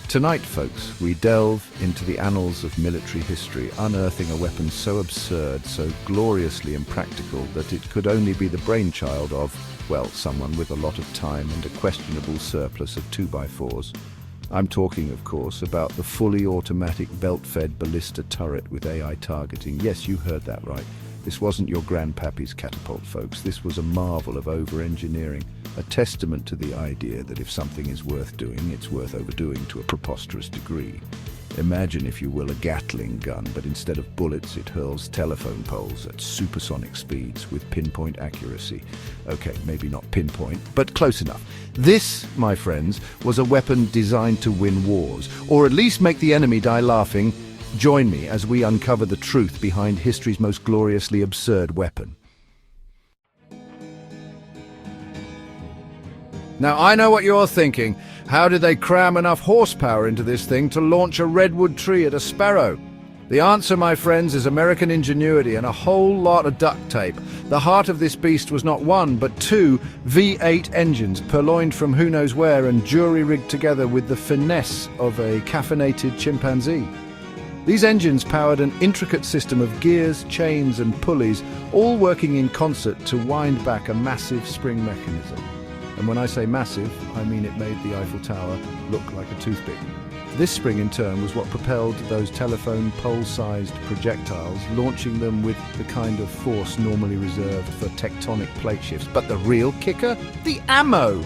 Tonight, folks, we delve into the annals of military history, unearthing a weapon so absurd, so gloriously impractical that it could only be the brainchild of, well, someone with a lot of time and a questionable surplus of 2x4s. I'm talking, of course, about the fully automatic belt-fed Ballista turret with AI targeting. Yes, you heard that right. This wasn't your grandpappy's catapult, folks. This was a marvel of over-engineering, a testament to the idea that if something is worth doing, it's worth overdoing to a preposterous degree. Imagine, if you will, a Gatling gun, but instead of bullets, it hurls telephone poles at supersonic speeds with pinpoint accuracy. Okay, maybe not pinpoint, but close enough. This, my friends, was a weapon designed to win wars, or at least make the enemy die laughing. Join me as we uncover the truth behind history's most gloriously absurd weapon. Now, I know what you're thinking. How did they cram enough horsepower into this thing to launch a redwood tree at a sparrow? The answer, my friends, is American ingenuity and a whole lot of duct tape. The heart of this beast was not one, but two V8 engines, purloined from who knows where and jury-rigged together with the finesse of a caffeinated chimpanzee. These engines powered an intricate system of gears, chains and pulleys, all working in concert to wind back a massive spring mechanism. And when I say massive, I mean it made the Eiffel Tower look like a toothpick. This spring, in turn, was what propelled those telephone pole-sized projectiles, launching them with the kind of force normally reserved for tectonic plate shifts. But the real kicker? The ammo!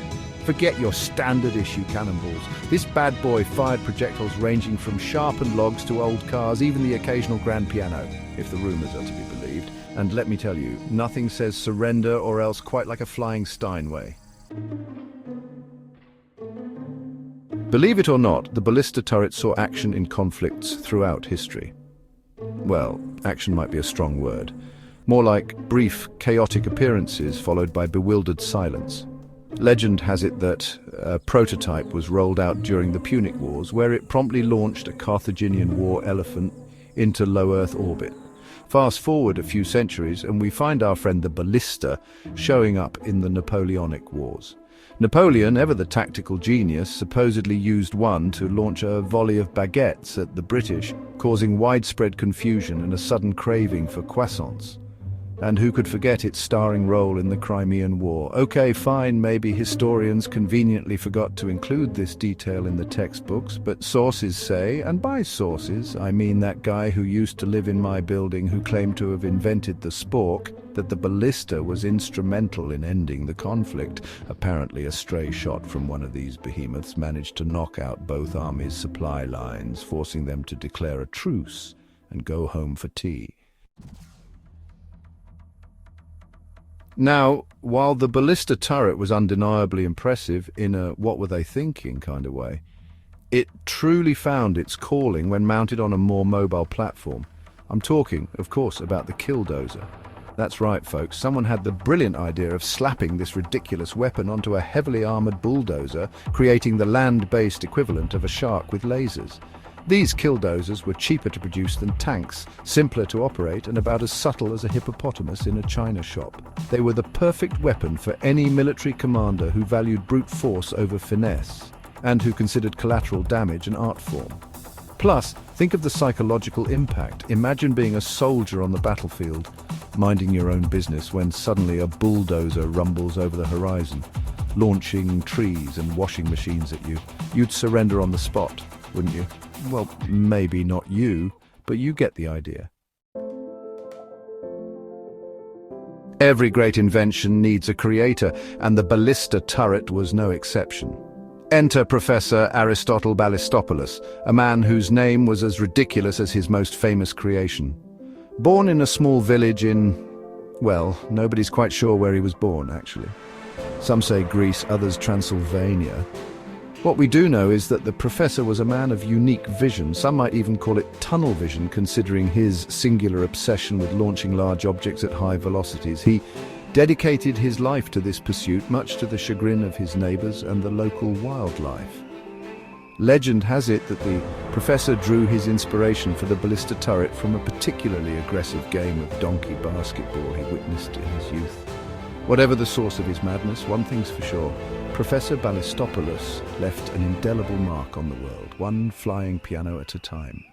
Forget your standard-issue cannonballs. This bad boy fired projectiles ranging from sharpened logs to old cars, even the occasional grand piano, if the rumors are to be believed. And let me tell you, nothing says surrender or else quite like a flying Steinway. Believe it or not, the Ballista turret saw action in conflicts throughout history. Well, action might be a strong word. More like brief, chaotic appearances followed by bewildered silence. Legend has it that a prototype was rolled out during the Punic Wars, where it promptly launched a Carthaginian war elephant into low Earth orbit. Fast forward a few centuries and we find our friend the Ballista showing up in the Napoleonic Wars. Napoleon, ever the tactical genius, supposedly used one to launch a volley of baguettes at the British, causing widespread confusion and a sudden craving for croissants. And who could forget its starring role in the Crimean War? Okay, fine, maybe historians conveniently forgot to include this detail in the textbooks, but sources say, and by sources, I mean that guy who used to live in my building who claimed to have invented the spork, that the Ballista was instrumental in ending the conflict. Apparently a stray shot from one of these behemoths managed to knock out both armies' supply lines, forcing them to declare a truce and go home for tea. Now, while the Ballista turret was undeniably impressive in a what-were-they-thinking kind of way, it truly found its calling when mounted on a more mobile platform. I'm talking, of course, about the killdozer. That's right, folks, someone had the brilliant idea of slapping this ridiculous weapon onto a heavily armored bulldozer, creating the land-based equivalent of a shark with lasers. These killdozers were cheaper to produce than tanks, simpler to operate, and about as subtle as a hippopotamus in a china shop. They were the perfect weapon for any military commander who valued brute force over finesse, and who considered collateral damage an art form. Plus, think of the psychological impact. Imagine being a soldier on the battlefield, minding your own business, when suddenly a bulldozer rumbles over the horizon, launching trees and washing machines at you. You'd surrender on the spot, wouldn't you? Well, maybe not you, but you get the idea. Every great invention needs a creator, and the Ballista turret was no exception. Enter Professor Aristotle Ballistopoulos, a man whose name was as ridiculous as his most famous creation. Born in a small village in, well, nobody's quite sure where he was born, actually. Some say Greece, others Transylvania. What we do know is that the professor was a man of unique vision. Some might even call it tunnel vision, considering his singular obsession with launching large objects at high velocities. He dedicated his life to this pursuit, much to the chagrin of his neighbors and the local wildlife. Legend has it that the professor drew his inspiration for the Ballista turret from a particularly aggressive game of donkey basketball he witnessed in his youth. Whatever the source of his madness, one thing's for sure: Professor Ballistopoulos left an indelible mark on the world, one flying piano at a time.